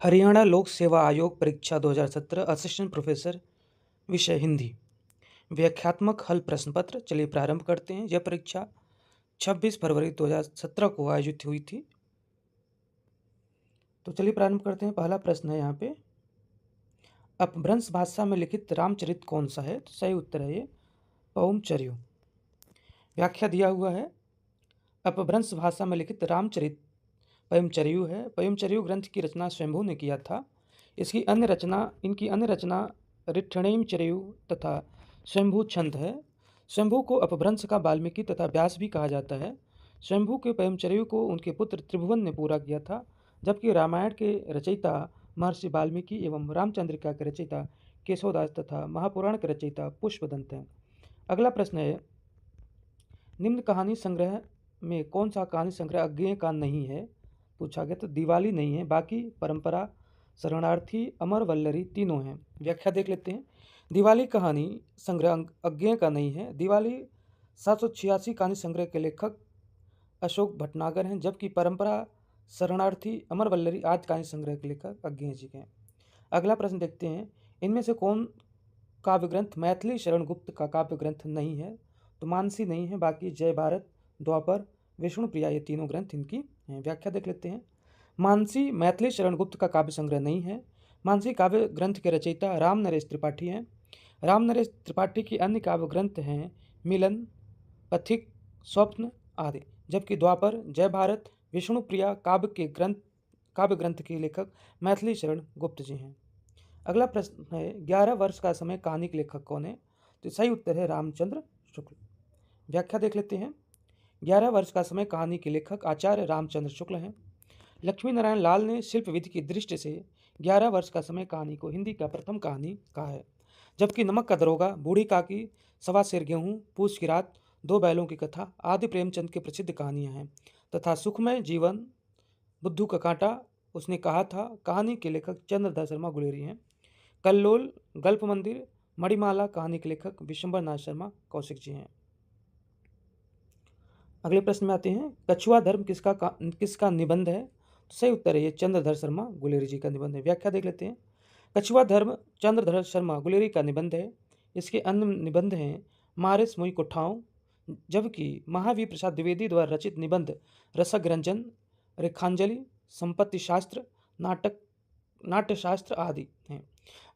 हरियाणा लोक सेवा आयोग परीक्षा 2017 असिस्टेंट प्रोफेसर, विषय हिंदी। व्याख्यात्मक हल प्रश्न पत्र। चलिए प्रारंभ करते हैं। यह परीक्षा 26 फरवरी 2017 को आयोजित हुई थी। तो चलिए प्रारंभ करते हैं। पहला प्रश्न है यहाँ पे, अपभ्रंश भाषा में लिखित रामचरित कौन सा है? तो सही उत्तर है ये पौमचर्यु। व्याख्या दिया हुआ है, अपभ्रंश भाषा में लिखित रामचरित पयमचर्यु है। पयमचर्यु ग्रंथ की रचना स्वयंभू ने किया था। इनकी अन्य रचना ऋठणेमचर्यु तथा स्वयंभू छंद है। स्वयंभू को अपभ्रंश का वाल्मीकि तथा व्यास भी कहा जाता है। स्वयंभू के पयमचर्यु को उनके पुत्र त्रिभुवन ने पूरा किया था, जबकि रामायण के रचयिता महर्षि वाल्मीकि एवं रामचंद्रिका के रचयिता केशवदास तथा महापुराण के रचयिता पुष्पदंत हैं। अगला प्रश्न है, निम्न कहानी संग्रह में कौन सा कहानी संग्रह अज्ञेय का नहीं है? पूछा गया। तो दिवाली नहीं है, बाकी परंपरा, शरणार्थी, अमर वल्लरी तीनों हैं। व्याख्या देख लेते हैं। दिवाली कहानी संग्रह अज्ञेय का नहीं है। दिवाली 786 कहानी संग्रह के लेखक अशोक भटनागर हैं, जबकि परंपरा, शरणार्थी, अमर वल्लरी आदि कहानी संग्रह के लेखक अज्ञेय जी हैं। अगला प्रश्न देखते हैं, इनमें से कौन काव्य ग्रंथ मैथिली शरण गुप्त का काव्य ग्रंथ नहीं है? तो मानसी नहीं है, बाकी जय भारत, द्वापर, विष्णु प्रिया ये तीनों ग्रंथ इनकी हैं। व्याख्या देख लेते हैं। मानसी मैथिली शरण गुप्त का काव्य संग्रह नहीं है। मानसी काव्य ग्रंथ के रचयिता राम नरेश त्रिपाठी हैं। राम नरेश त्रिपाठी की अन्य काव्य ग्रंथ हैं मिलन, पथिक, स्वप्न आदि, जबकि द्वापर, जय भारत, विष्णु प्रिया काव्य ग्रंथ के लेखक मैथिली शरण गुप्त जी हैं। अगला प्रश्न है, 11 वर्ष का समय कहानी के लेखक कौन है? तो सही उत्तर है रामचंद्र शुक्ल। व्याख्या देख लेते हैं। 11 वर्ष का समय कहानी के लेखक आचार्य रामचंद्र शुक्ल हैं। लक्ष्मी नारायण लाल ने शिल्प विधि की दृष्टि से 11 वर्ष का समय कहानी को हिंदी का प्रथम कहानी कहा है, जबकि नमक का दरोगा, बूढ़ी काकी, सवा सेर गेहूँ, पूछ की रात, दो बैलों की कथा आदि प्रेमचंद की प्रसिद्ध कहानियाँ हैं, तथा सुखमय जीवन, बुद्धू का कांटा, उसने कहा था कहानी के लेखक चंद्रधर शर्मा गुलेरी हैं। कल्लोल, गल्प मंदिर, मणिमाला कहानी के लेखक विशंबर नाथ शर्मा कौशिक जी हैं। अगले प्रश्न में आते हैं, कछुआ धर्म किसका निबंध है? तो सही उत्तर है ये चंद्रधर शर्मा गुलेरी जी का निबंध है। व्याख्या देख लेते हैं। कछुआ धर्म चंद्रधर शर्मा गुलेरी का निबंध है। इसके अन्य निबंध हैं मारिस मुई कुठाओं, जबकि महावीर प्रसाद द्विवेदी द्वारा रचित निबंध रसग रंजन, रेखांजलि, संपत्ति शास्त्र, नाट्यशास्त्र आदि हैं।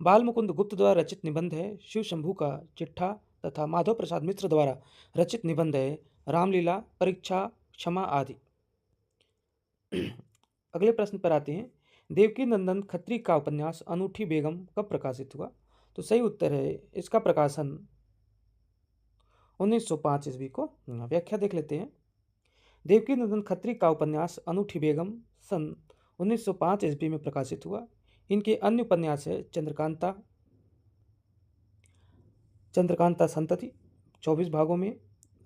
बाल मुकुंद गुप्त द्वारा रचित निबंध है शिव शंभू का चिट्ठा, तथा माधव प्रसाद मिश्र द्वारा रचित निबंध है रामलीला, परीक्षा, क्षमा आदि। अगले प्रश्न पर आते हैं, देवकी नंदन खत्री का उपन्यास अनूठी बेगम कब प्रकाशित हुआ? तो सही उत्तर है इसका प्रकाशन 1905 ईस्वी को। व्याख्या देख लेते हैं। देवकी नंदन खत्री का उपन्यास अनूठी बेगम सन 1905 ईस्वी में प्रकाशित हुआ। इनके अन्य उपन्यास है चंद्रकांता संतति 24 भागों में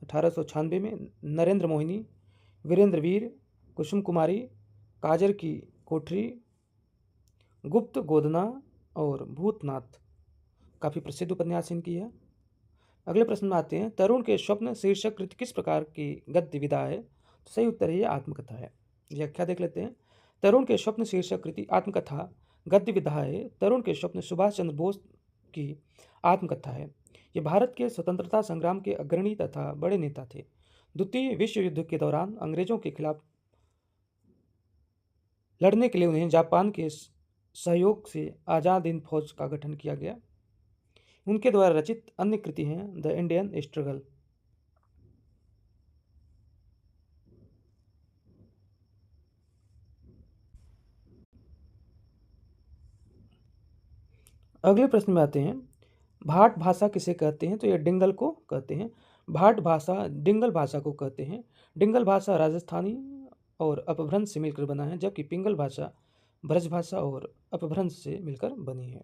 1896 में, नरेंद्र मोहिनी, वीरेंद्र वीर, कुसुम कुमारी, काजर की कोठरी, गुप्त गोदना और भूतनाथ काफ़ी प्रसिद्ध उपन्यास इनकी है। अगले प्रश्न में आते हैं, तरुण के स्वप्न शीर्षक कृति किस प्रकार की गद्य विधा है? तो सही उत्तर है ये आत्मकथा है। व्याख्या देख लेते हैं। तरुण के स्वप्न शीर्षक कृति आत्मकथा गद्य विधा है। तरुण के स्वप्न सुभाष चंद्र बोस की आत्मकथा है। ये भारत के स्वतंत्रता संग्राम के अग्रणी तथा बड़े नेता थे। द्वितीय विश्व युद्ध के दौरान अंग्रेजों के खिलाफ लड़ने के लिए उन्हें जापान के सहयोग से आज़ाद हिंद फौज का गठन किया गया। उनके द्वारा रचित अन्य कृति हैं द इंडियन स्ट्रगल। अगले प्रश्न में आते हैं, भाट भाषा किसे कहते हैं? तो ये डिंगल को कहते हैं। भाट भाषा डिंगल भाषा को कहते हैं। डिंगल भाषा राजस्थानी और अपभ्रंश से मिलकर बना है, जबकि पिंगल भाषा ब्रज भाषा और अपभ्रंश से मिलकर बनी है।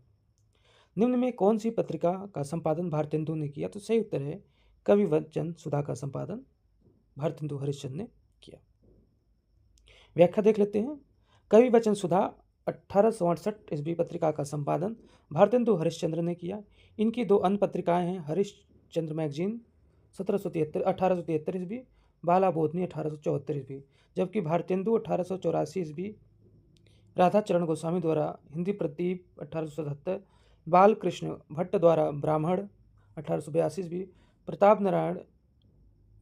निम्न में कौन सी पत्रिका का संपादन भारतेंदु ने किया? तो सही उत्तर है कवि वचन सुधा का संपादन भारतेंदु हरिश्चंद्र ने किया। व्याख्या देख लेते हैं। कवि वचन सुधा 1868 ईस्वी पत्रिका का संपादन भारतेंदु हरिश्चंद्र ने किया। इनकी दो अन्य पत्रिकाएं हैं हरिश्चंद्र मैगजीन 1873 ईस्वी, बाला बोधनी 1874 ईस्वी, जबकि भारतेंदु 1884 ईस्वी राधा चरण गोस्वामी द्वारा हिंदी प्रदीप 1877, बालकृष्ण भट्ट द्वारा ब्राह्मण 1882 ईस्वी, प्रताप नारायण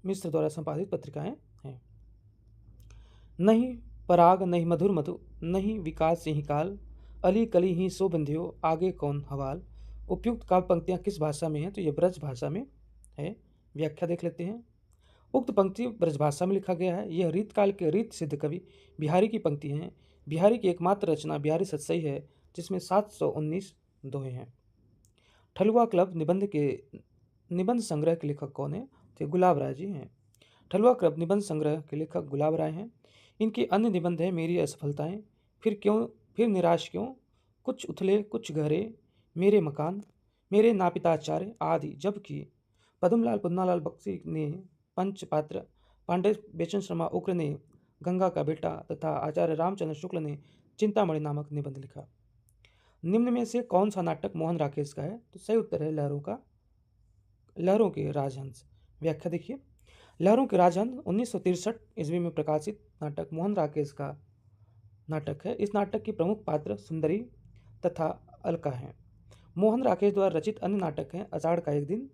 मिश्र द्वारा संपादित पत्रिकाएं हैं। नहीं पराग नहीं मधुर मधु, नहीं विकास सिंह काल, अली कली ही सो बंधियो, आगे कौन हवाल। उपयुक्त काव्य पंक्तियां किस भाषा में हैं? तो ये ब्रज भाषा में है। व्याख्या देख लेते हैं। उक्त पंक्ति ब्रजभाषा में लिखा गया है। यह रीतकाल के रीत सिद्ध कवि बिहारी की पंक्ति हैं। बिहारी की एकमात्र रचना बिहारी सतसई है, जिसमें 719 दोहे हैं। ठलुआ क्लब निबंध संग्रह के लेखक कौन है? तो गुलाब राय जी हैं। ठलुआ क्लब निबंध संग्रह के लेखक गुलाब राय हैं। इनके अन्य निबंध हैं मेरी असफलताएं, फिर निराश क्यों, कुछ उथले कुछ गहरे, मेरे मकान, मेरे नापिताचार्य आदि। जबकि पद्मलाल पुन्नालाल बख्शी ने पंचपात्र, पांडे बेचन शर्मा उग्र ने गंगा का बेटा तथा आचार्य रामचंद्र शुक्ल ने चिंतामणि नामक निबंध लिखा। निम्न में से कौन सा नाटक मोहन राकेश का है? तो सही उत्तर है लहरों के राजहंस। व्याख्या देखिए। लहरों के राजहंस 1963 ईस्वी में प्रकाशित नाटक मोहन राकेश का नाटक है। इस नाटक की प्रमुख पात्र सुंदरी तथा अलका हैं। मोहन राकेश द्वारा रचित अन्य नाटक हैं आषाढ़ का एक दिन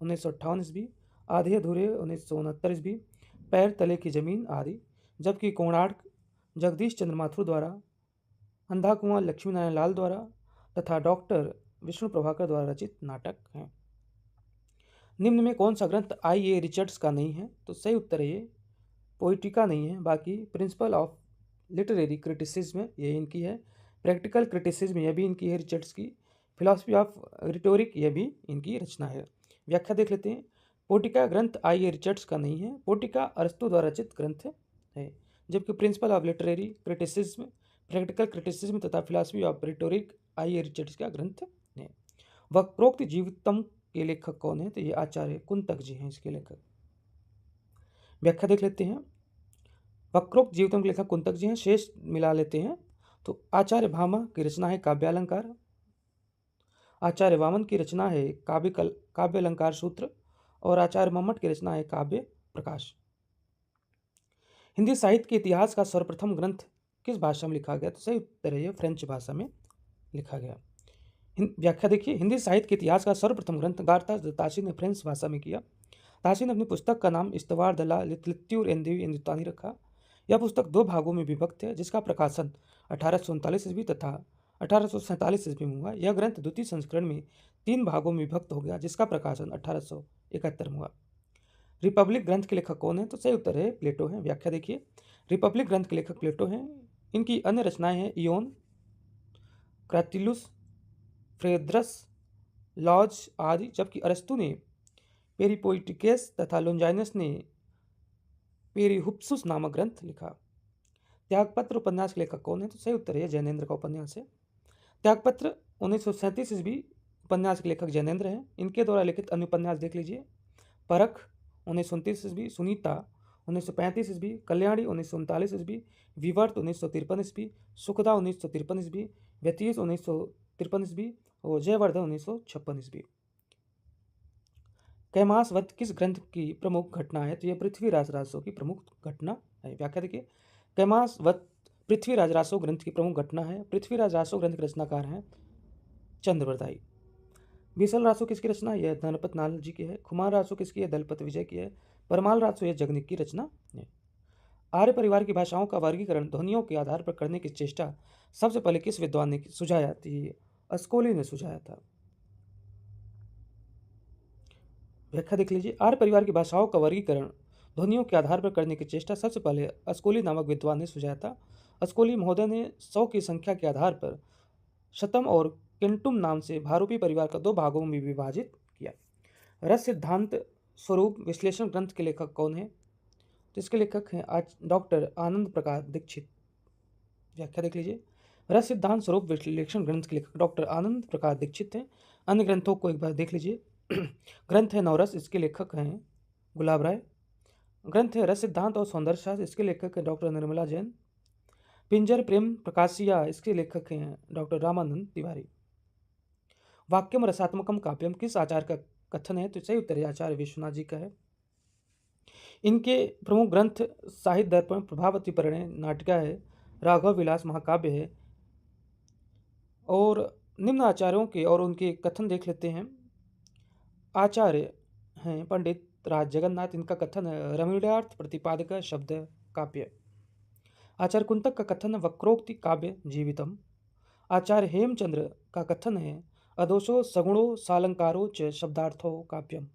1958 ईस्वी, आधे अधूरे 1969 ईस्वी, पैर तले की जमीन आदि। जबकि कोणार्क जगदीश चंद्र माथुर द्वारा, अंधा कुआं लक्ष्मी नारायण लाल द्वारा तथा डॉक्टर विष्णु प्रभाकर द्वारा रचित नाटक हैं। निम्न में कौन सा ग्रंथ I.A. रिचर्ड्स का नहीं है? तो सही उत्तर है ये पोइटिका नहीं है, बाकी प्रिंसिपल ऑफ लिटरेरी क्रिटिसिज्म ये इनकी है, प्रैक्टिकल क्रिटिसिज्म यह भी इनकी है रिचर्ड्स की, फिलॉसफी ऑफ रिटोरिक यह भी इनकी रचना है। व्याख्या देख लेते हैं। पोटिका ग्रंथ I.A. रिचर्ड्स का नहीं है। पोटिका अरस्तु द्वारा रचित ग्रंथ है, जबकि principle of literary criticism, practical criticism तथा philosophy of rhetoric I.A. Richards का ग्रंथ है। वक्रोक्त जीवितम के लेखक कौन है? तो ये आचार्य कुंतक जी हैं इसके लेखक। व्याख्या देख लेते हैं। वक्रोक्त जीवितम के लेखक कुंतक जी हैं। शेष मिला लेते हैं तो आचार्य भामा की रचना है काव्यालंकार, आचार्य वामन की रचना है काव्य अलंकार सूत्र, और आचार्य मम्मट की रचना है काव्य प्रकाश। हिंदी साहित्य के इतिहास का सर्वप्रथम ग्रंथ किस भाषा में लिखा गया? तो सही उत्तर है फ्रेंच भाषा में लिखा गया। व्याख्या देखिए। हिंदी साहित्य के इतिहास का सर्वप्रथम ग्रंथ गार्था ताशी ने फ्रेंच भाषा में किया। ताशी ने अपनी पुस्तक का नाम इस्तवार द ला लिटरेचर हिंदुस्तानी रखा। यह पुस्तक 2 भागों में विभक्त है, जिसका प्रकाशन 1839 ईस्वी तथा 1847 ईस्वी में हुआ। यह ग्रंथ द्वितीय संस्करण में 3 भागों में विभक्त हो गया, जिसका प्रकाशन 1871 में हुआ। रिपब्लिक ग्रंथ के लेखक कौन है? तो सही उत्तर है प्लेटो है। व्याख्या देखिए। रिपब्लिक ग्रंथ के लेखक प्लेटो हैं। इनकी अन्य रचनाएं हैं इयोन, क्रातिलुस, फ्रेद्रस, लॉज आदि। जबकि अरस्तु ने पेरिपोइटिकेस तथा लोंजाइनस ने पेरिहुप्सुस नामक ग्रंथ लिखा। त्यागपत्र उपन्यास के लेखक कौन है? तो सही उत्तर है जैनेन्द्र का उपन्यास है। त्यागपत्र 1937 ईस्वी उपन्यास के लेखक जैनेन्द्र हैं। इनके द्वारा लिखित अन्य उपन्यास देख लीजिए। परख 1929 ईस्वी, सुनीता 1935 ईस्वी, कल्याणी 1939 ईस्वी, विवर्त 1953 ईस्वी, सुखदा 1953 ईस्वी, व्यतीत 1953 ईस्वी और जयवर्धन 1956 ईस्वी। कैमास वध किस ग्रंथ की प्रमुख घटना है? तो यह पृथ्वीराज रासो की प्रमुख घटना है। व्याख्या देखिए। कैमास वध पृथ्वीराज रासो ग्रंथ की प्रमुख घटना है। पृथ्वीराज रासो ग्रंथ के रचनाकार हैं चंद्रवरदाई। बीसल रासो किसकी रचना? यह धनपत नाल जी की है। खुमान रासो किसकी है? दलपत विजय की है। परमाल रासो यह जगनिक की रचना है। आर्य परिवार की भाषाओं का वर्गीकरण ध्वनियों के आधार पर करने की चेष्टा सबसे पहले किस विद्वान ने सुझाया? अस्कोली ने सुझाया था। व्याख्या देख लीजिए। आर्य परिवार की भाषाओं का वर्गीकरण ध्वनियों के आधार पर करने की चेष्टा सबसे पहले अस्कोली नामक विद्वान ने सुझाया था। अस्कोली महोदय ने 100 की संख्या के आधार पर शतम और किंटुम नाम से भारूपी परिवार का 2 भागों में विभाजित किया। रस सिद्धांत स्वरूप विश्लेषण ग्रंथ के लेखक कौन है? तो इसके लेखक हैं आज डॉक्टर आनंद प्रकाश दीक्षित। व्याख्या देख लीजिए। रस सिद्धांत स्वरूप विश्लेषण ग्रंथ के लेखक डॉक्टर आनंद प्रकाश दीक्षित हैं। अन्य ग्रंथों को एक बार देख लीजिए। ग्रंथ है नवरस, इसके लेखक हैं गुलाब राय। ग्रंथ है रस सिद्धांत और सौंदर्य शास्त्र, इसके लेखक हैं डॉक्टर निर्मला जैन। पिंजर प्रेम प्रकाशिया, इसके लेखक हैं डॉक्टर रामानंद तिवारी। वाक्यम रसात्मकम काव्यम किस आचार्य का कथन है? तो सही उत्तर आचार्य विश्वनाथ जी का है। इनके प्रमुख ग्रंथ साहित्य दर्पण, प्रभावती परिणय, नाटिका है, राघव विलास महाकाव्य है, और निम्न आचार्यों के और उनके कथन देख लेते हैं। आचार्य हैं पंडित राज जगन्नाथ, इनका कथन है रमणीयार्थ प्रतिपादक शब्द काव्य। आचार्य कुंतक का कथन है वक्रोक्ति काव्य जीवितम। आचार्य हेमचंद्र का कथन है अदोषो सगुणो सालंकारो च शब्दार्थो काव्यम।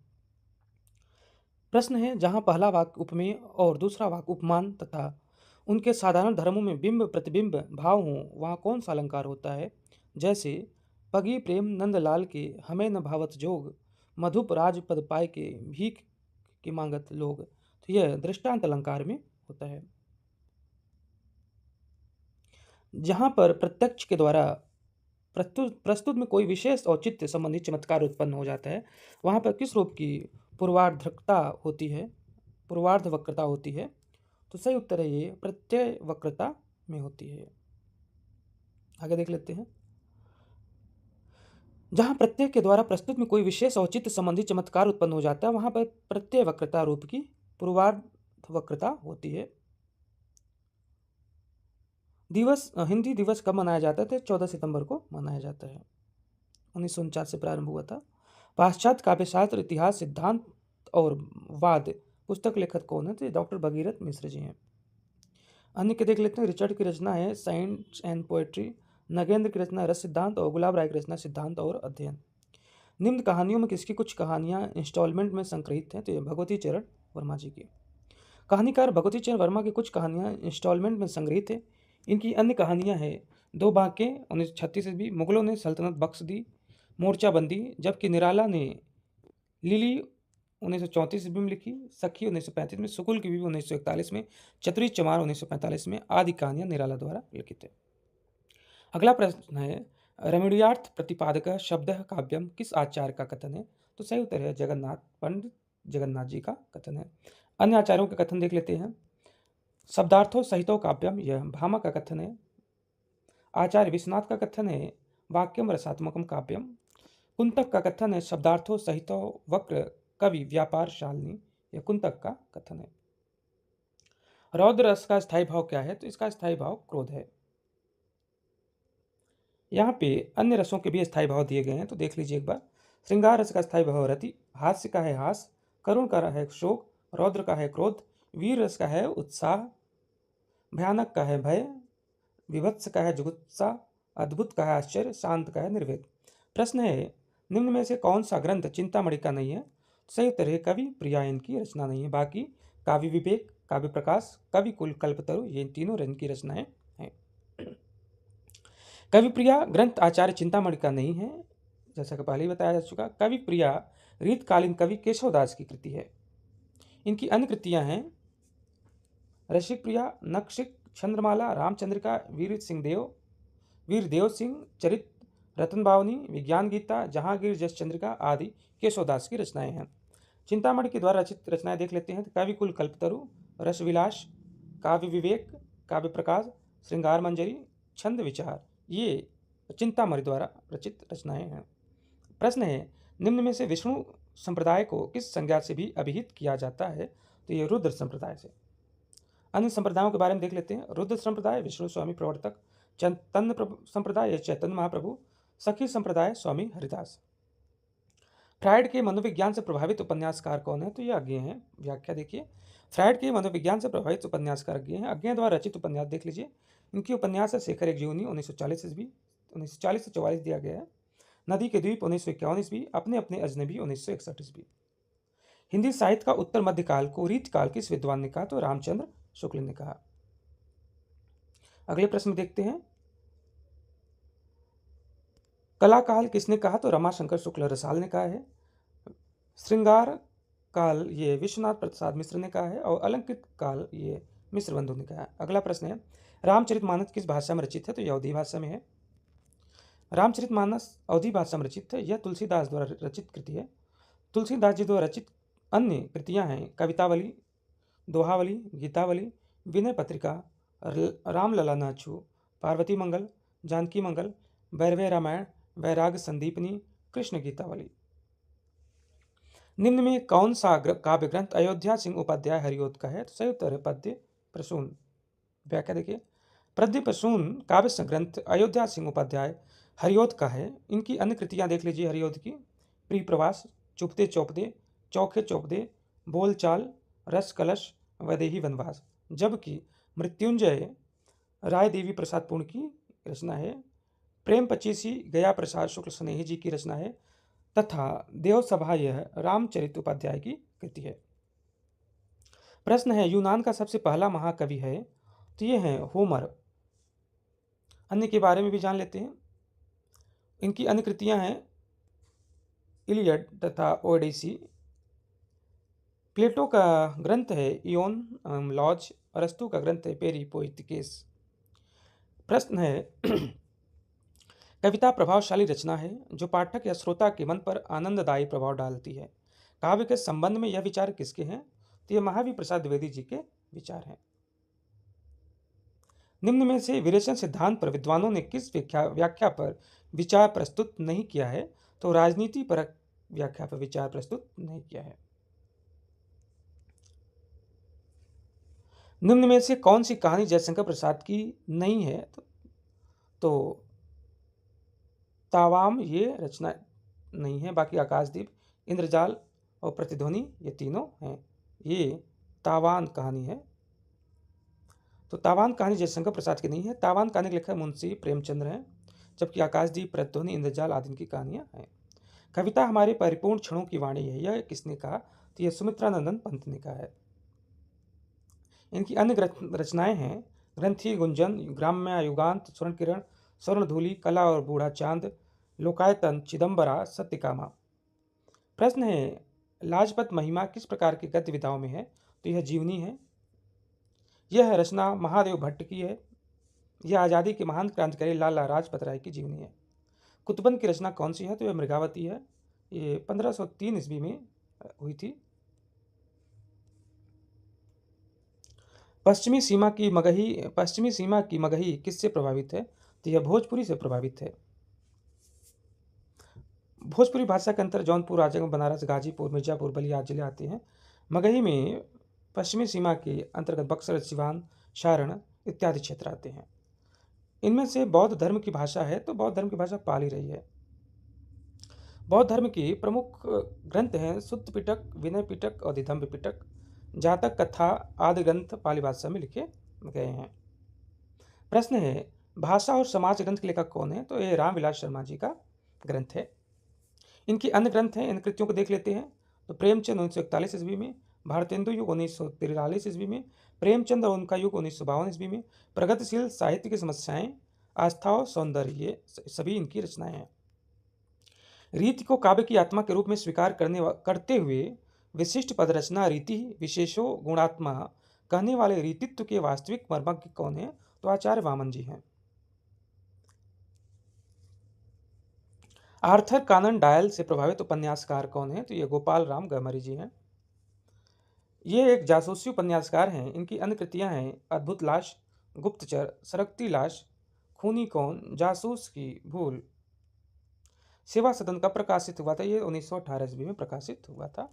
प्रश्न है, जहाँ पहला वाक्य उपमेय और दूसरा वाक्य उपमान तथा उनके साधारण धर्मों में बिंब प्रतिबिंब भाव हों, वहाँ कौन सा अलंकार होता है? जैसे पगी प्रेम नंदलाल के हमें न भावत जोग, मधुप राज पद पाए के भीख की मांगत लोग। तो यह दृष्टांत अलंकार में होता है। जहाँ पर प्रत्यक्ष के द्वारा प्रस्तुत में कोई विशेष औचित्य संबंधी चमत्कार उत्पन्न हो जाता है, वहाँ पर किस रूप की पूर्वार्धकता होती है, पूर्वार्ध वक्रता होती है? तो सही उत्तर है ये प्रत्यय वक्रता में होती है। आगे देख लेते हैं। जहाँ प्रत्यय के द्वारा प्रस्तुत में कोई विशेष औचित्य संबंधी चमत्कार उत्पन्न हो जाता है, वहाँ पर प्रत्यय वक्रता रूप की पूर्वार्ध वक्रता होती है। हिंदी दिवस कब मनाया जाता है? तो 14 सितंबर को मनाया जाता है। 1949 से प्रारंभ हुआ था। पाश्चात्य काव्यशास्त्र इतिहास सिद्धांत और वाद पुस्तक लेखक कौन है? तो डॉक्टर भगीरथ मिश्र जी हैं। अन्य के देख लेते हैं। रिचर्ड की रचना है साइंस एंड पोएट्री, नगेंद्र की रचना रस सिद्धांत और गुलाब राय की रचना सिद्धांत और अध्ययन। निम्न कहानियों में किसकी कुछ कहानियां इंस्टॉलमेंट में संकलित हैं? तो ये भगवती चरण वर्मा जी की। कहानीकार भगवती चरण वर्मा की कुछ कहानियां इंस्टॉलमेंट में संग्रहित है। इनकी अन्य कहानियां हैं दो बांके 1936 ईस्वी, मुगलों ने सल्तनत बख्श दी, मोर्चाबंदी, जबकि निराला ने लिली 1934 ईस्वी में लिखी, सखी 1935 में, सुकुल की बीवी 1941 में, चतुरी चमार 1945 में। आदि कहानियां निराला द्वारा लिखित है। अगला प्रश्न है रमणीयार्थ प्रतिपादक शब्द काव्यम किस आचार्य का कथन है? तो सही उत्तर है जगन्नाथ, पंडित जगन्नाथ जी का कथन है। अन्य आचार्यों के कथन देख लेते हैं। शब्दार्थो सहितो काव्यम, यह भामा का कथन है। आचार्य विश्वनाथ का कथन है वाक्यम रसात्मकम काव्यम। कुंतक का कथन है शब्दार्थो सहितो वक्र कवि व्यापार शालिनी, यह कुंतक का कथन है। रौद्र रस का स्थायी भाव क्या है? तो इसका स्थायी भाव क्रोध है। यहाँ पे अन्य रसों के भी स्थायी भाव दिए गए हैं, तो देख लीजिए एक बार। श्रृंगार रस का स्थायी भाव रति, हास्य का है हास, करुण का है शोक, रौद्र का है क्रोध, वीर रस का है उत्साह, भयानक का है भय, विभत्स का है जुगुप्सा, अद्भुत का है आश्चर्य, शांत का है निर्वेद। प्रश्न है निम्न में से कौन सा ग्रंथ चिंतामणि का नहीं है? सही उत्तर है कवि प्रिया इनकी रचना नहीं है। बाकी काव्य विवेक, काव्य प्रकाश, कवि कुल कल्पतरु, ये तीनों इनकी रचनाएं हैं। कवि प्रिया ग्रंथ आचार्य चिंतामणि का नहीं है, जैसा कि पहले ही बताया जा चुका। कवि प्रिया रीतकालीन कवि केशवदास की कृति है। इनकी अन्य कृतियां हैं रसिक प्रिया, नक्षिक, चंद्रमाला, रामचंद्रिका, वीर देव सिंह चरित, रतन बावनी, विज्ञान गीता, जहांगीर जस चंद्रिका आदि केशवदास की रचनाएं हैं। चिंतामणि के द्वारा रचित रचनाएं देख लेते हैं। कवि कुल कल्पतरु, रस विलास, काव्य विवेक, काव्य प्रकाश, श्रृंगार मंजरी, छंद विचार, ये चिंतामणि द्वारा रचित रचनाएं हैं। प्रश्न है निम्न में से विष्णु संप्रदाय को किस संज्ञा से भी अभिहित किया जाता है? तो ये रुद्र संप्रदाय से। अन्य संप्रदायों के बारे में देख लेते हैं। रुद्र संप्रदाय विष्णु स्वामी प्रवर्तक, चैतन्य संप्रदाय चैतन्य महाप्रभु, सखी संप्रदाय स्वामी हरिदास। फ्रायड के मनोविज्ञान से प्रभावित उपन्यासकार कौन है? तो ये अज्ञेय हैं। व्याख्या देखिए। फ्रायड के मनोविज्ञान से प्रभावित उपन्यासकार अज्ञेय हैं। अज्ञेय द्वारा रचित उपन्यास देख लीजिए। इनकी उपन्यास है शेखर एक जीवनी 1940 ईस्वी, 1940 से 44 दिया गया है। नदी के द्वीप 1951 ईस्वी, अपने अपने अजनबी 1961 ईस्वी। हिंदी साहित्य का उत्तर मध्यकाल को रीतकाल किस विद्वान ने कहा? तो रामचंद्र शुक्ल ने कहा। अगले प्रश्न देखते हैं। कला काल किसने कहा? तो रमाशंकर शुक्ल रसाल ने कहा है। श्रृंगार काल ये विश्वनाथ प्रसाद मिश्र ने कहा है और अलंकृत काल ये मिश्र बंधु ने कहा है। अगला प्रश्न है रामचरितमानस किस भाषा में रचित है? तो यह अवधी भाषा में है। रामचरितमानस अवधी भाषा में रचित है। यह तुलसीदास द्वारा रचित कृति है। तुलसीदास जी द्वारा रचित अन्य कृतियां हैं कवितावली, दोहावली, गीतावली, विनय पत्रिका, रामलला नाचू, पार्वती मंगल, जानकी मंगल, वैरवय रामायण, वैराग संदीपनी, कृष्ण गीतावली। निम्न में कौन सा काव्य ग्रंथ अयोध्या सिंह उपाध्याय हरिओत का है? तो सही उत्तर है पद्य प्रसून। व्याख्या देखिए। पद्य प्रसून काव्य ग्रंथ अयोध्या सिंह उपाध्याय हरिऔध का है। इनकी अन्य कृतियां देख लीजिए हरिऔध की। प्रिय प्रवास, चुपते चौपदे, चौखे चौपदे, बोलचाल, रस कलश, वैदेही वनवास। जबकि मृत्युंजय राय देवी प्रसाद पूर्ण की रचना है। प्रेम पचीसी गया प्रसाद शुक्ल स्नेही जी की रचना है तथा देवसभा यह रामचरित उपाध्याय की कृति है। प्रश्न है यूनान का सबसे पहला महाकवि है, तो ये है होमर। अन्य के बारे में भी जान लेते हैं। इनकी अन्य कृतियां हैं इलियड तथा ओडिसी। प्लेटो का ग्रंथ है इयोन लॉज। अरस्तु का ग्रंथ है पेरी पोइटिकेस। प्रश्न है कविता प्रभावशाली रचना है जो पाठक या श्रोता के मन पर आनंददायी प्रभाव डालती है। काव्य के संबंध में यह विचार किसके हैं, तो यह महावीर प्रसाद द्विवेदी जी के विचार हैं। निम्न में से विरेचन सिद्धांत पर विद्वानों ने किस व्याख्या पर विचार प्रस्तुत नहीं किया है, तो राजनीति पर व्याख्या पर विचार प्रस्तुत नहीं किया है। निम्न में से कौन सी कहानी जयशंकर प्रसाद की नहीं है, तो तावाम ये रचना नहीं है। बाकी आकाशदीप, इंद्रजाल और प्रतिध्वनि ये तीनों हैं। ये तावान कहानी है। तो तावान कहानी जयशंकर प्रसाद की नहीं है। तावान कहानी के लेखक मुंशी प्रेमचंद्र हैं, जबकि आकाशदीप, प्रतिध्वनि, इंद्रजाल आदि की कहानियां हैं। कविता हमारे परिपूर्ण क्षणों की वाणी है, यह किसने कहा, तो यह सुमित्रानंदन पंत ने कहा है। इनकी अन्य रचनाएं हैं ग्रंथि गुंजन, ग्राम्य युगांत, स्वर्ण किरण, स्वर्णधूलि, कला और बूढ़ा चांद, लोकायतन, चिदंबरा, सत्यकामा। प्रश्न है लाजपत महिमा किस प्रकार की गद्य विधाओं में है, तो यह जीवनी है। यह रचना महादेव भट्ट की है। यह आज़ादी के महान क्रांतिकारी लाला लाजपत राय की जीवनी है। कुतुबन की रचना कौन सी है, तो यह मृगावती है। ये 1503 ईस्वी में हुई थी। पश्चिमी सीमा की मगही किससे प्रभावित है, तो यह भोजपुरी से प्रभावित है। भोजपुरी भाषा के अंतर जौनपुर, आजमगढ़, बनारस, गाजीपुर, मिर्जापुर, बलिया जिले आते हैं। मगही में पश्चिमी सीमा के अंतर्गत बक्सर, सिवान, सारण इत्यादि क्षेत्र आते हैं। इनमें से बौद्ध धर्म की भाषा है, तो बौद्ध धर्म की भाषा पाली रही है। बौद्ध धर्म की प्रमुख ग्रंथ हैं सुत्त पिटक, विनय पिटक और दिधम्ब पिटक। जातक, कथा आदि ग्रंथ पाली भाषा में लिखे गए हैं। प्रश्न है भाषा और समाज ग्रंथ के लेखक कौन है, तो ये रामविलास शर्मा जी का ग्रंथ है। इनकी अन्य ग्रंथ हैं, इन कृतियों को देख लेते हैं। तो प्रेमचंद 1941 ईस्वी में, भारतेंदु युग 1943 ईस्वी में, प्रेमचंद और उनका युग 1952 ईस्वी में, प्रगतिशील साहित्य की समस्याएं, आस्था और सौंदर्य, ये सभी इनकी रचनाएं हैं। रीति को काव्य की आत्मा के रूप में स्वीकार करते हुए विशिष्ट पद रचना रीति विशेषो गुणात्मा कहने वाले रीतित्व के वास्तविक मर्मज्ञ कौन है, तो आचार्य वामन जी हैं। आर्थर कानन डायल से प्रभावित उपन्यासकार कौन है, तो ये गोपाल राम गहमरी जी हैं। ये एक जासूसी उपन्यासकार हैं। इनकी अन्य कृतियां हैं अद्भुत लाश, गुप्तचर, सरकती लाश, खूनी कौन, जासूस की भूल। सेवा सदन का प्रकाशित हुआ था, ये 1918 ईस्वी में प्रकाशित हुआ था।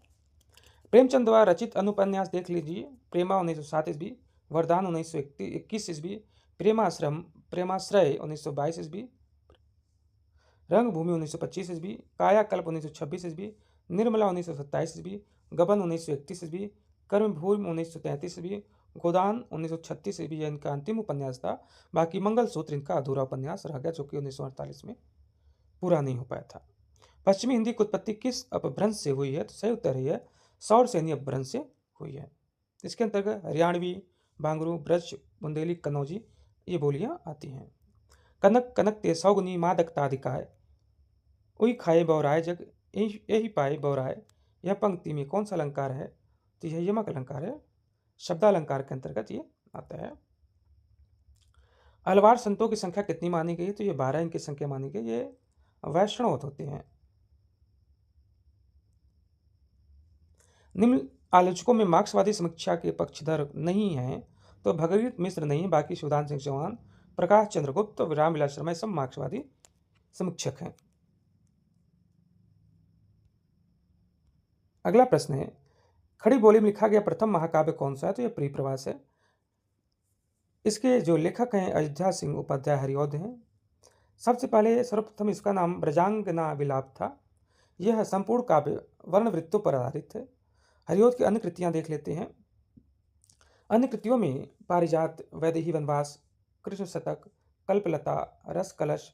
प्रेमचंद द्वारा रचित अनुपन्यास देख लीजिए। प्रेमा 1907 ईस्वी, वरदान 1921 ईस्वी, प्रेमाश्रय 1922 ईस्वी, रंगभूमि 1925 ईस्वी, कायाकल्प 1926 ईस्वी, निर्मला 1927 ईस्वी, गबन 1931 ईस्वी, कर्मभूमि 1933 ईस्वी, गोदान 1936 ईस्वी। यह इनका अंतिम उपन्यास था। बाकी मंगलसूत्र इनका अधूरा उपन्यास रह गया, जो कि 1948 में पूरा नहीं हो पाया था। पश्चिमी हिंदी की उत्पत्ति किस अपभ्रंश से हुई है, तो सही उत्तर है सौर सैनी अपभ्रंश से हुई है। इसके अंतर्गत हरियाणवी, बांगरू, ब्रज, बुंदेली, कन्नौजी ये बोलियां आती हैं। कनक कनक ते सौगुनी मादकता अधिकाय, उई खाए बौराय जग यही पाए बौराय। यह पंक्ति में कौन सा अलंकार है, तो यह यमक अलंकार है। शब्दालंकार के अंतर्गत ये आता है। अलवार संतों की संख्या कितनी मानी गई, तो ये 12 इनकी संख्या मानी गई। ये वैष्णव होते हैं। निम्न आलोचकों में मार्क्सवादी समीक्षा के पक्षधर नहीं हैं, तो भगीरथ मिश्र नहीं है। बाकी शिवदान सिंह चौहान, प्रकाश चंद्रगुप्त और रामविलास शर्मा सब मार्क्सवादी समीक्षक हैं। अगला प्रश्न है खड़ी बोली में लिखा गया प्रथम महाकाव्य कौन सा है, तो यह प्रिय प्रवास है। इसके जो लेखक हैं अयोध्या सिंह उपाध्याय हरिऔध हैं। सबसे पहले सर्वप्रथम इसका नाम ब्रजांगना विलाप था। यह संपूर्ण काव्य वर्ण वृत्तों पर आधारित है। हरिओद की अन्य कृतियां देख लेते हैं। अन्य कृतियों में पारिजात, वैदेही वनवास, कृष्ण शतक, कल्पलता, रस कलश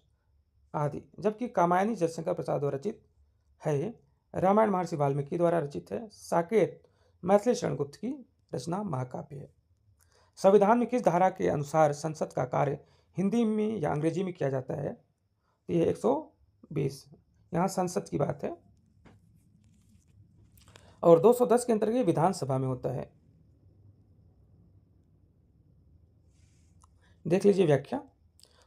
आदि, जबकि कामायनी जयशंकर प्रसाद द्वारा रचित है। रामायण महर्षि वाल्मीकि द्वारा रचित है। साकेत मैथिली शरण गुप्त की रचना महाकाव्य है। संविधान में किस धारा के अनुसार संसद का कार्य हिंदी में या अंग्रेजी में किया जाता है? ये 120। यहाँ संसद की बात है। और 210 के अंतर्गत विधानसभा में होता है। देख लीजिए व्याख्या।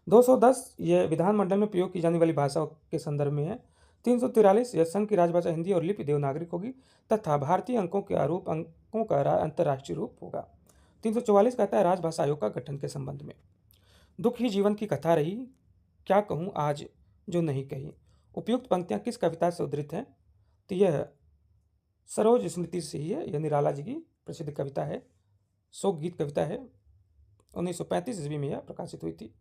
210 यह विधानमंडल में प्रयोग की जाने वाली भाषा के संदर्भ में है। 343 यह संघ की राजभाषा हिंदी और लिपि देवनागरिक होगी तथा भारतीय अंकों के आरूप अंकों का अंतर्राष्ट्रीय रूप होगा। 344 कहता है राजभाषा आयोग का गठन के संबंध में। दुख ही जीवन की कथा रही, क्या कहूँ आज जो नहीं कही। उपयुक्त पंक्तियाँ किस कविता से उद्धृत हैं? तो यह सरोज स्मृति से ही है। यह निराला जी की प्रसिद्ध कविता है, शोक गीत कविता है। 1935 ईस्वी में यह प्रकाशित हुई थी।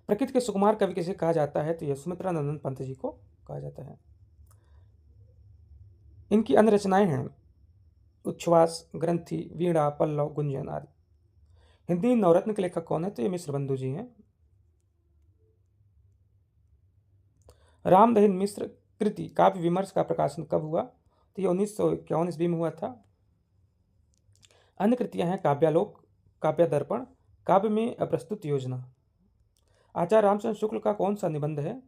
प्रकृति के सुकुमार कवि किसे कहा जाता है? तो यह सुमित्रा नंदन पंत जी को कहा जाता है। इनकी अन्य रचनाएं हैं उच्छ्वास, ग्रंथि, वीणा, पल्लव, गुंजन आदि। हिंदी नवरत्न के लेखक कौन है? तो ये मिश्र बंधु जी हैं। रामदहिन मिश्र कृति काव्य विमर्श का प्रकाशन कब हुआ? तो ये 1951 ईस्वी में हुआ था। अन्य कृतियां हैं काव्यालोक, काव्य दर्पण, काव्य में अप्रस्तुत योजना। आचार्य रामचंद्र शुक्ल का कौन सा निबंध है?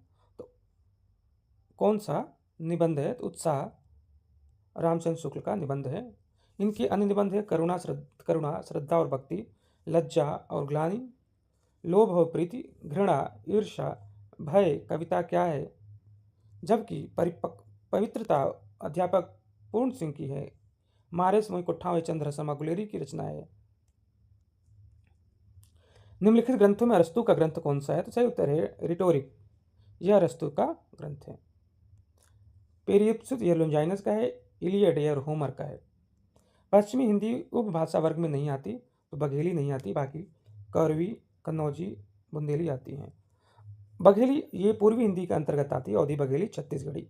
तो उत्साह रामचंद्र शुक्ल का निबंध है। इनके अन्य निबंध है करुणा, श्रद्धा और भक्ति, लज्जा और ग्लानि, लोभ और प्रीति, घृणा, ईर्षा, भय, कविता क्या है, जबकि पवित्रता अध्यापक पूर्ण सिंह की है। मारेस मोहि कुट्ठावे चंद्र समा गुलेरी की रचना है। निम्नलिखित ग्रंथों में अरस्तु का ग्रंथ कौन सा है? तो सही उत्तर है रिटोरिक। यह अरस्तु का ग्रंथ है। पेरिप्सुस यह लोंजाइनस का है। इलियड यह होमर का है। पश्चिमी हिंदी उपभाषा वर्ग में नहीं आती, तो बघेली नहीं आती, बाकी करवी, कन्नौजी, बुंदेली आती हैं। बघेली ये पूर्वी हिंदी के अंतर्गत आती है। अवधी बघेली छत्तीसगढ़ी।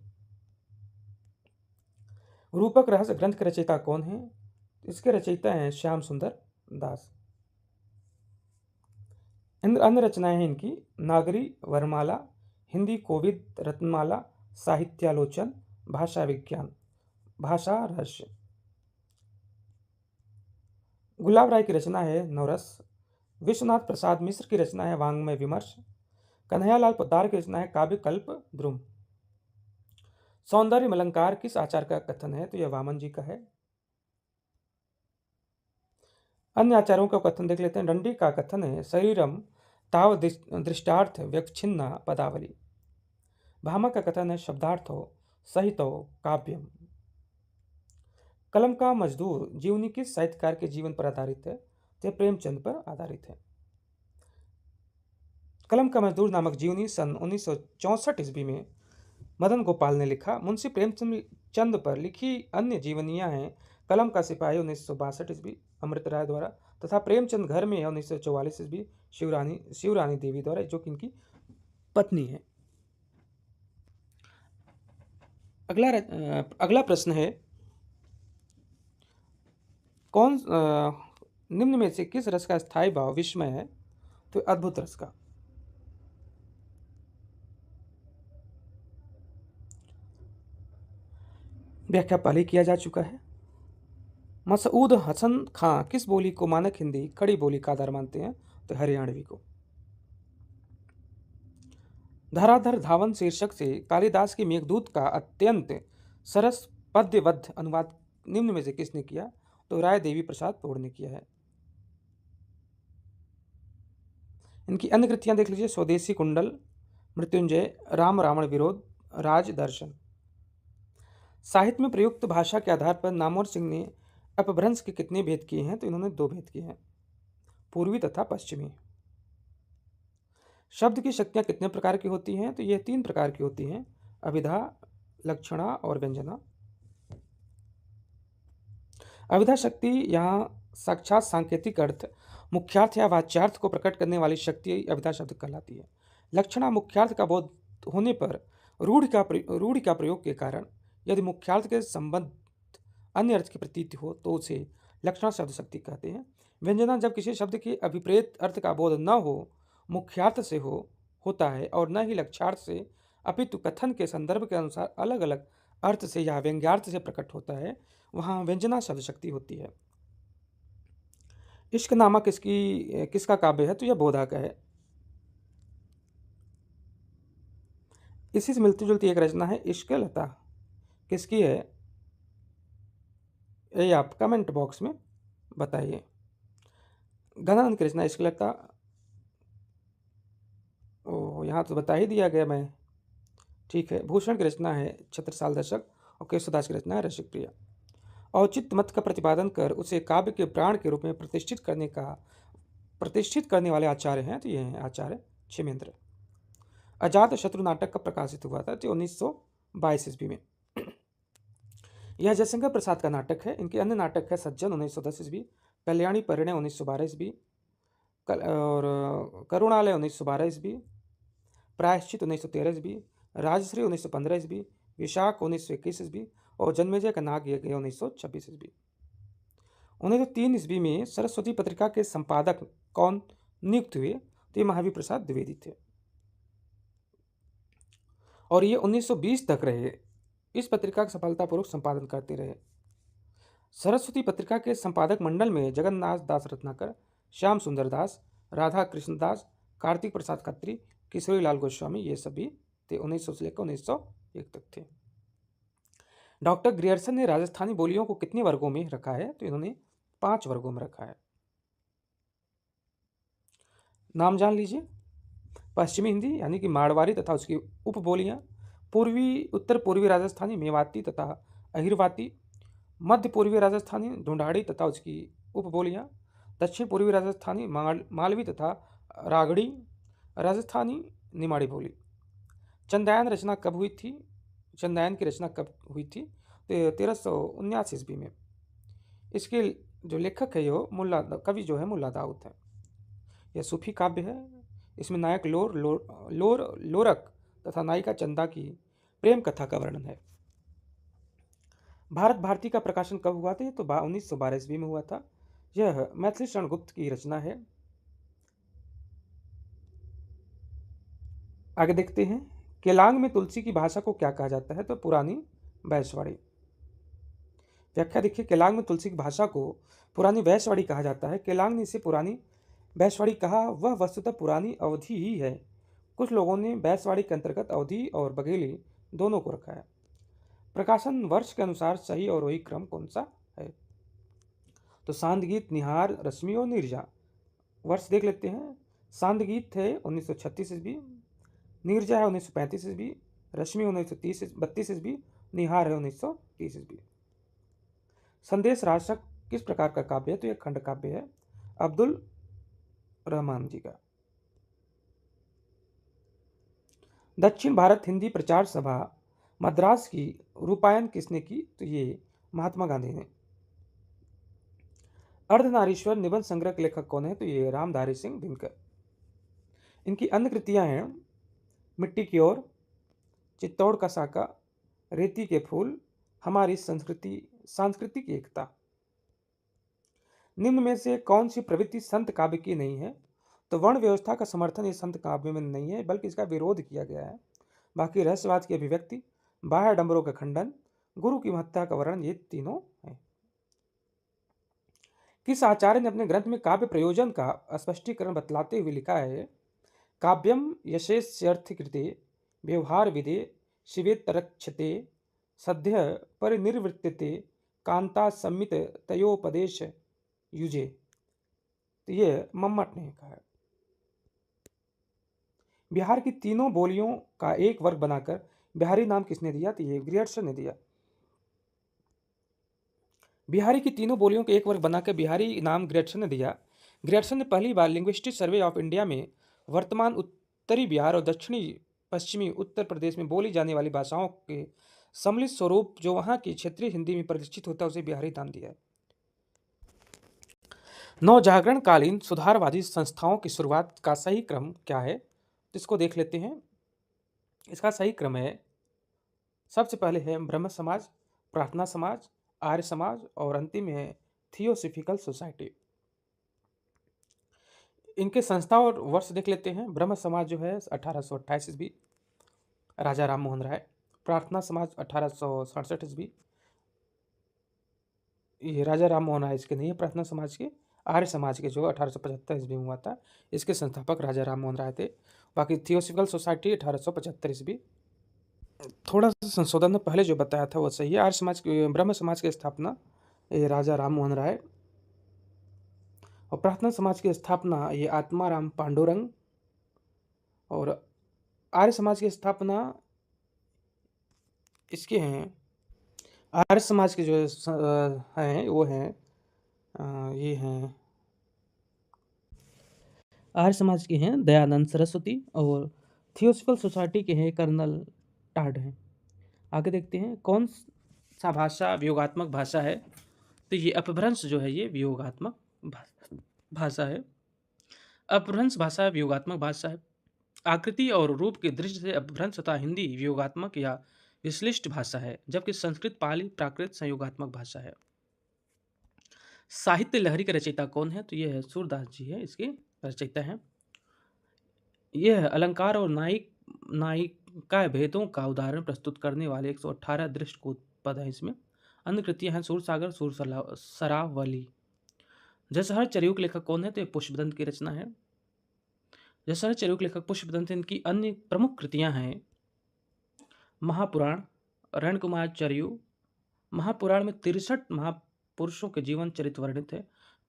रूपक रहस्य ग्रंथ के रचयिता कौन है? इसके रचयिता हैं श्याम सुंदर दास। अन्य रचनाएं हैं इनकी नागरी वरमाला, हिंदी कोविद रत्नमाला, साहित्यालोचन, भाषा विज्ञान, भाषा रहस्य। गुलाब राय की रचना है नवरस। विश्वनाथ प्रसाद मिश्र की रचना है वांग्मय विमर्श। कन्हैयालाल पोद्दार की रचना है काव्य कल्प द्रुम। सौंदर्य अलंकार किस आचार्य का कथन है? तो यह वामन जी का है। अन्य आचार्यों का कथन देख लेते हैं। दंडी का कथन है शरीरम ताव दृष्टार्थ व्यवच्छिन्ना पदावली। भामा का कथन है शब्दार्थो सहितो काव्यम। कलम का मजदूर जीवनी किस साहित्यकार के जीवन पर आधारित है? तो प्रेमचंद पर आधारित है। कलम का मजदूर नामक जीवनी सन 1964 ईस्वी में मदन गोपाल ने लिखा। मुंशी प्रेमचंद पर लिखी अन्य जीवनियां हैं कलम का सिपाही 1962 ईस्वी अमृत राय द्वारा, तथा प्रेमचंद घर में 1944 ईस्वी शिवरानी देवी द्वारा, जो कि इनकी पत्नी है। अगला प्रश्न है कौन निम्न में से किस रस का स्थायी भाव विस्मय है? तो अद्भुत रस का। व्याख्या पहले किया जा चुका है। मसूद हसन खां किस बोली को मानक हिंदी खड़ी बोली का आधार मानते हैं? तो हरियाणवी को। धराधर धावन शीर्षक से कालिदास की मेघदूत का अत्यंत सरस पद्यबद्ध अनुवाद निम्न में से किसने किया? तो राय देवी प्रसाद पौड़ ने किया है। इनकी अन्य कृतियां देख लीजिए। स्वदेशी कुंडल, मृत्युंजय, राम रावण विरोध, राज दर्शन। साहित्य में प्रयुक्त भाषा के आधार पर नामवर सिंह ने अपभ्रंश के कितने भेद किए हैं? तो इन्होंने 2 भेद किए हैं, पूर्वी तथा पश्चिमी। शब्द की शक्तियां कितने प्रकार की होती हैं? तो ये 3 प्रकार की होती हैं, अभिधा, लक्षणा और व्यंजना। अभिधा शक्ति यहाँ साक्षात सांकेतिक अर्थ मुख्यार्थ या वाच्यार्थ को प्रकट करने वाली शक्ति अभिधा शब्द कहलाती है। लक्षणा मुख्यार्थ का बोध होने पर रूढ़ि का प्रयोग के कारण यदि मुख्यार्थ के संबंध अन्य अर्थ की प्रतीति हो तो उसे लक्षणा शब्द शक्ति कहते हैं। व्यंजना जब किसी शब्द के अभिप्रेत अर्थ का बोध न हो, मुख्यार्थ से होता है और न ही लक्ष्यार्थ से, अपितु कथन के संदर्भ के अनुसार अलग अलग अर्थ से या व्यंग्यार्थ से प्रकट होता है, वहां व्यंजना शब्द शक्ति होती है। इश्क नामा किसका काव्य है? तो यह बोधा का है। इसी से मिलती जुलती एक रचना है इश्क लता, किसकी है ये आप कमेंट बॉक्स में बताइए। गणानंद की रचना इश्क लता, ओ यहाँ तो बता ही दिया गया मैं, ठीक है। भूषण की रचना है छत्रसाल दशक और केशवदास की रचना है रसिक प्रिया। औचित्य मत का प्रतिपादन कर उसे काव्य के प्राण के रूप में प्रतिष्ठित करने वाले आचार्य हैं तो ये हैं आचार्य क्षेमेंद्र। अजात शत्रु नाटक का प्रकाशित हुआ था तो 1922 ईस्वी में। यह जयशंकर प्रसाद का नाटक है। इनके अन्य नाटक है सज्जन 1910 ईस्वी, कल्याणी परिणय 1912 ईस्वी, और करुणालय 1912 ईस्वी, प्रायश्चित 1913 ईस्वी, राजश्री 1915 ईस्वी, विशाख 1921 ईस्वी और जन्मेजय का नाग यज्ञ 1926 ईस्वी। 1903 ईस्वी में सरस्वती पत्रिका के संपादक कौन नियुक्त हुए? तो ये महावीर प्रसाद द्विवेदी थे और ये 1920 तक रहे। इस पत्रिका का सफलतापूर्वक संपादन करते रहे। सरस्वती पत्रिका के संपादक मंडल में जगन्नाथ दास रत्नाकर, श्याम सुंदर दास, राधा कृष्ण दास, कार्तिक प्रसाद खत्री, किशोरी लाल गोस्वामी, ये सभी थे। 1900 से लेकर 1901 तक थे। डॉक्टर ग्रियर्सन ने राजस्थानी बोलियों को कितने वर्गों में रखा है? तो इन्होंने 5 वर्गों में रखा है। नाम जान लीजिए। पश्चिमी हिंदी यानी कि मारवाड़ी तथा उसकी उपबोलियां, उत्तर पूर्वी राजस्थानी मेवाती तथा अहिरवाती, मध्य पूर्वी राजस्थानी ढूंढाड़ी तथा उसकी उपबोलियां, दक्षिण पूर्वी राजस्थानी मालवी तथा रागड़ी, राजस्थानी निमाड़ी बोली। चंदायन रचना कब हुई थी? चंदायन की रचना कब हुई थी? तो 1379 ईस्वी में। इसके जो लेखक है कवि जो है मुल्ला दाऊद है। यह सूफी काव्य है। इसमें नायक लोरक तथा नायिका चंदा की प्रेम कथा का वर्णन है। भारत भारती का प्रकाशन कब हुआ था? ये तो 1912 ईस्वी में हुआ था। यह मैथिली शरण गुप्त की रचना है। आगे देखते हैं। केलांग में तुलसी की भाषा को क्या कहा जाता है? तो पुरानी बैसवाड़ी। व्याख्या देखिए। केलांग में तुलसी की भाषा को पुरानी बैसवाड़ी कहा जाता है। केलांग ने इसे पुरानी बैसवाड़ी कहा, वह वस्तुतः पुरानी अवधि ही है। कुछ लोगों ने बैसवाड़ी के अंतर्गत अवधि और बघेली दोनों को रखा है। प्रकाशन वर्ष के अनुसार सही और वही क्रम कौन सा है? तो सांदगीत, निहार, रश्मि और नीरजा। वर्ष देख लेते हैं। सांदगीत है 1936 ईस्वी, नीरजा है 1935 ईस्वी, रश्मि 1932 ईस्वी, निहार है 1930 ईस्वी। संदेश राशक किस प्रकार का काव्य है? तो यह खंड काव्य है अब्दुल रहमान जी का। दक्षिण भारत हिंदी प्रचार सभा मद्रास की रूपायन किसने की? तो ये महात्मा गांधी ने। अर्धनारीश्वर निबंध संग्रह के लेखक कौन है? तो ये रामधारी सिंह दिनकर। इनकी अन्य कृतियां हैं मिट्टी की ओर, चित्तौड़ का साका, रेती के फूल, हमारी सांस्कृतिक एकता। निम्न में से कौन सी प्रवृत्ति संत काव्य की नहीं है? तो वर्ण व्यवस्था का समर्थन इस संत काव्य में नहीं है, बल्कि इसका विरोध किया गया है। बाकी रहस्यवाद की अभिव्यक्ति, बाह्य डंबरों का खंडन, गुरु की महत्ता का वर्णन, ये तीनों है। किस आचार्य ने अपने ग्रंथ में काव्य प्रयोजन का स्पष्टीकरण बतलाते हुए लिखा है? काव्यम यशेस्यर्थकृते व्यवहार विदे शिवेतरक्षते सद्य परिनिर्वृत्ते कांता सम्मित तयोपदेश युजे। तो ये मम्मट ने कहा है। बिहार की तीनों बोलियों का एक वर्ग बनाकर बिहारी नाम किसने दिया? तो ये ग्रियर्सन ने दिया। बिहारी की तीनों बोलियों के एक वर्ग बनाकर बिहारी नाम ग्रियर्सन ने दिया। ग्रियर्सन ने पहली बार लिंग्विस्टिक सर्वे ऑफ इंडिया में वर्तमान उत्तरी बिहार और दक्षिणी पश्चिमी उत्तर प्रदेश में बोली जाने वाली भाषाओं के सम्मिलित स्वरूप जो वहां की क्षेत्रीय हिंदी में प्रतिष्ठित होता है उसे बिहारी नाम दिया है। नवजागरणकालीन सुधारवादी संस्थाओं की शुरुआत का सही क्रम क्या है, तो इसको देख लेते हैं। इसका सही क्रम है, सबसे पहले है ब्रह्म समाज, प्रार्थना समाज, आर्य समाज और अंतिम है थियोसॉफिकल सोसाइटी। इनके संस्था और वर्ष देख लेते हैं। ब्रह्म समाज जो है 1828 ईस्वी, राजा राम मोहन राय। प्रार्थना समाज 1867 ईस्वी, ये राजा राम मोहन राय इसके नहीं है प्रार्थना समाज के। आर्य समाज के जो 1875 ईस्वी में हुआ था, इसके संस्थापक राजा राम मोहन राय थे। बाकी थियोसॉफिकल सोसाइटी 1875 ईस्वी। थोड़ा सा संशोधन में पहले जो बताया था वो सही है। आर्य समाज की, ब्रह्म समाज की स्थापना ये राजा राम मोहन राय, और प्रार्थना समाज की स्थापना ये आत्माराम पांडुरंग, और आर्य समाज की स्थापना इसके हैं, आर्य समाज के जो हैं वो हैं ये हैं आर्य समाज के हैं दयानंद सरस्वती, और थियोसॉफिकल सोसाइटी के हैं कर्नल टाड हैं। आगे देखते हैं कौन सा भाषा वियोगात्मक भाषा है, तो ये अपभ्रंश जो है ये वियोगात्मक भाषा है। अपभ्रंश भाषा वियोगात्मक भाषा है। आकृति और रूप की दृष्टि से अपभ्रंश तथा हिंदी वियोगात्मक या विश्लिष्ट भाषा है, जबकि संस्कृत पाली प्राकृत संयोगात्मक भाषा है। साहित्य लहरी के रचयिता कौन है, तो यह है सूरदास जी है, इसके रचयिता हैं। यह अलंकार और नायिका भेदों का उदाहरण प्रस्तुत करने वाले 118 दृष्टकूट पद हैं इसमें। अन्य कृतियां हैं सूरसागर, सरावली। जसहर चर्युक लेखक कौन है, तो ये पुष्पदंत की रचना है। जसहर चर्युक लेखक पुष्पदंत। इनकी अन्य प्रमुख कृतियां हैं महापुराण, रण कुमार चर्यु। महापुराण में 63 महापुरुषों के जीवन चरित्र वर्णित है।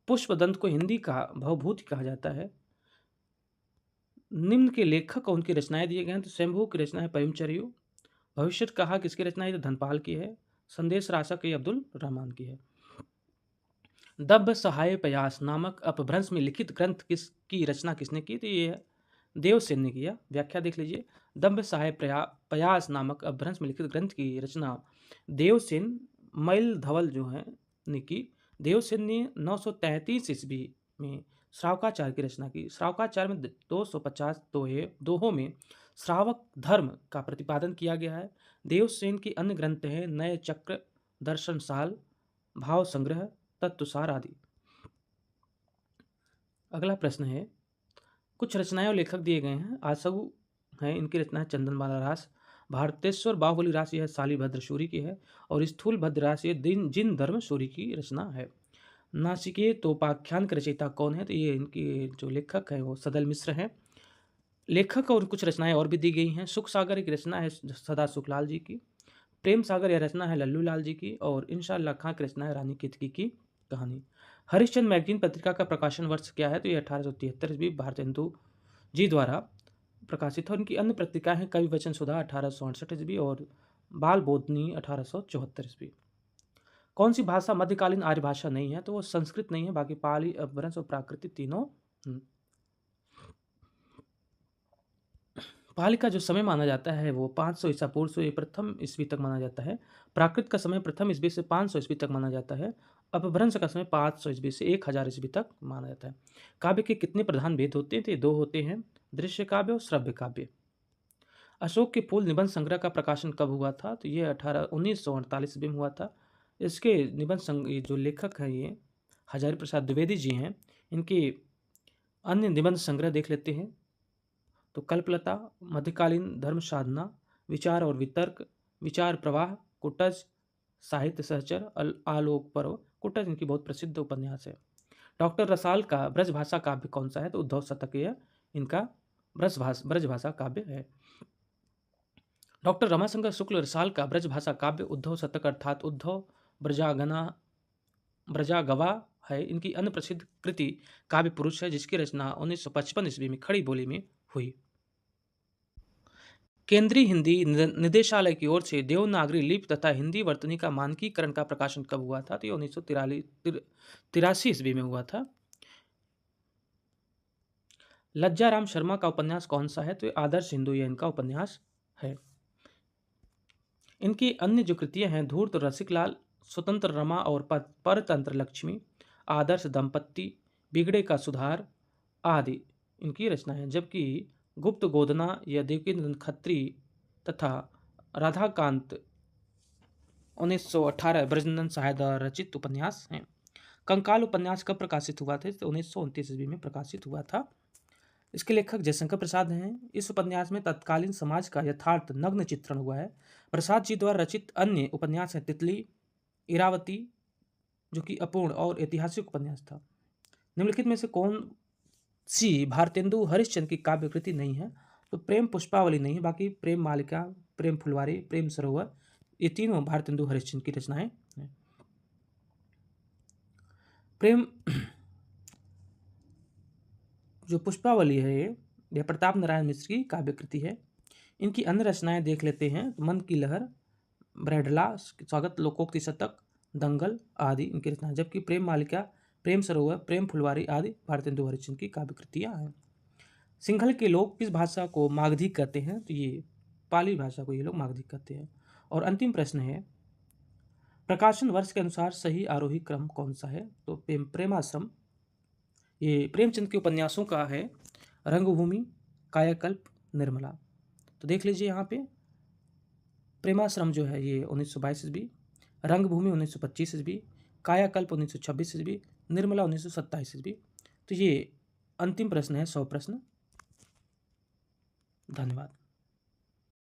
पुष्पदंत को हिंदी का भवभूति कहा जाता है। निम्न के लेखक और उनकी रचनाएं दिए गए हैं, तो शंभू की रचना है प्रेमचर्यु। भविष्य कहा किसकी रचना है, तो धनपाल की है। संदेश राशक ये अब्दुल रहमान की है। दब्ब सहाय प्रयास नामक अपभ्रंश में लिखित ग्रंथ किसकी रचना किसने की, तो ये देवसेन ने किया। व्याख्या देख लीजिए। दम्भ सहाय प्रयास नामक अपभ्रंश में लिखित ग्रंथ की रचना देवसेन मैल धवल जो है ने की। देवसेन ने 933 ईस्वी में श्रावकाचार्य की रचना की। श्रावकाचार्य में 250 दोहों में श्रावक धर्म का प्रतिपादन किया गया है। देवसेन की अन्य ग्रंथ हैं नए चक्र, दर्शन साल, भाव संग्रह, तत्वसार आदि। अगला प्रश्न है, कुछ रचनाएं और लेखक दिए गए हैं। आसगु हैं, इनकी रचना है चंदनमाला रास। भारतेश्वर बाहुबली रास यह शालिभद्र सूरी की है, और स्थूल भद्र रास ये जिन धर्म सूरी की रचना है। नासिकेत उपाख्यान के रचयिता कौन है, तो ये इनकी जो लेखक है वो सदल मिश्र हैं। लेखक और कुछ रचनाएं और भी दी गई हैं। सुख सागर की रचना है सदा सुखलाल जी की। प्रेम सागर यह रचना है लल्लू लाल जी की, और इंशाअल्लाह खां की रचना है रानी केतकी की कहानी। हरिश्चंद्र मैगजीन पत्रिका का प्रकाशन वर्ष क्या है, तो ये 1873 ईस्वी भारतेंदु जी द्वारा प्रकाशित है। उनकी अन्य पत्रिकाएं हैं कवि वचन सुधा 1868 ईस्वी और बाल बोधनी 1874 ईस्वी। कौन सी भाषा मध्यकालीन आर्य भाषा नहीं है, तो वो संस्कृत नहीं है, बाकी पाली, अपभ्रंश और प्राकृतिक तीनों। पाली का जो समय माना जाता है वो 500 ईसा पूर्व से प्रथम ईस्वी तक माना जाता है। प्राकृत का समय प्रथम ईस्वी से 500 ईस्वी तक माना जाता है। अपभ्रंश का समय 500 ईस्वी से 1000 ईस्वी तक माना जाता है। काव्य के कितने प्रधान भेद होते हैं, तो ये 2 होते हैं, दृश्य काव्य और श्रव्य काव्य। अशोक के फूल निबंध संग्रह का प्रकाशन कब हुआ था, तो ये 1948 ईस्वी में हुआ था। इसके निबंध जो लेखक हैं ये हजारी प्रसाद द्विवेदी जी हैं। इनके अन्य निबंध संग्रह देख लेते हैं, तो कल्पलता, मध्यकालीन धर्म साधना, विचार और वितर्क, विचार प्रवाह, कुटज, साहित्य सहचर, आलोक पर्व। कुटज इनकी बहुत प्रसिद्ध उपन्यास है। डॉक्टर रसाल का ब्रजभाषा काव्य कौन सा है, तो उद्धव शतकीय इनका ब्रजभाषा काव्य है। डॉक्टर रमाशंकर शुक्ल रसाल का ब्रजभाषा काव्य उद्धव शतक अर्थात उद्धव ब्रजागवा है। इनकी अन्य प्रसिद्ध कृति काव्य पुरुष है, जिसकी रचना 1955 ईस्वी में खड़ी बोली में हुई। केंद्रीय हिंदी निदेशालय की ओर से देवनागरी लिपि तथा हिंदी वर्तनी का मानकीकरण का प्रकाशन कब हुआ था, तो 1983 ईस्वी में हुआ था। लज्जाराम शर्मा का उपन्यास कौन सा है, तो आदर्श हिंदू यह इनका उपन्यास है। इनकी अन्य जो कृतियां हैं धूर्त रसिकलाल, स्वतंत्र रमा और परतंत्र लक्ष्मी, आदर्श दंपत्ति, बिगड़े का सुधार आदि इनकी रचना है। जबकि गुप्त गोदना या देवकीनंदन खत्री तथा राधाकांत 1918 ब्रजनंदन सहाय द्वारा रचित उपन्यास हैं। कंकाल उपन्यास कब प्रकाशित हुआ था? तो 1929 ईस्वी में प्रकाशित हुआ था। इसके लेखक जयशंकर प्रसाद हैं। इस उपन्यास में तत्कालीन समाज का यथार्थ नग्न चित्रण हुआ है। प्रसाद जी द्वारा रचित अन्य उपन्यास है तितली, इरावती, जो कि अपूर्ण और ऐतिहासिक उपन्यास था। निम्नलिखित में से कौन सी भारतेंदु हरिश्चंद्र की काव्य कृति नहीं है? तो प्रेम पुष्पावली नहीं है, बाकी प्रेम मालिका, प्रेम फुलवारी, प्रेम सरोवर, ये तीनों भारतेंदु हरिश्चंद्र की रचनाएं हैं। प्रेम जो पुष्पावली है यह प्रताप नारायण मिश्र की काव्य कृति है। इनकी अन्य रचनाएं देख लेते हैं। मन की लहर, ब्रैडला, स्वागत, लोकोक्ति शतक, दंगल आदि इनकी रचनाएं। जबकि प्रेम मालिका, प्रेम सरोवर, प्रेम फुलवारी आदि भारतेंदु हरिश्चंद्र की काव्य कृतियां हैं। सिंहल के लोग किस भाषा को मागधी कहते हैं? तो ये पाली भाषा को ये लोग मागधी कहते हैं। और अंतिम प्रश्न है, प्रकाशन वर्ष के अनुसार सही आरोही क्रम कौन सा है? तो प्रेमाश्रम ये प्रेमचंद के उपन्यासों का है। रंगभूमि, कायाकल्प, निर्मला। तो देख लीजिए यहाँ पे प्रेमाश्रम जो है ये 1922 ईस्वी, रंगभूमि 1925 ईस्वी, कायाकल्प 1926 ईस्वी, निर्मला 1927 ईस्वी। तो ये अंतिम प्रश्न है 100 प्रश्न। धन्यवाद।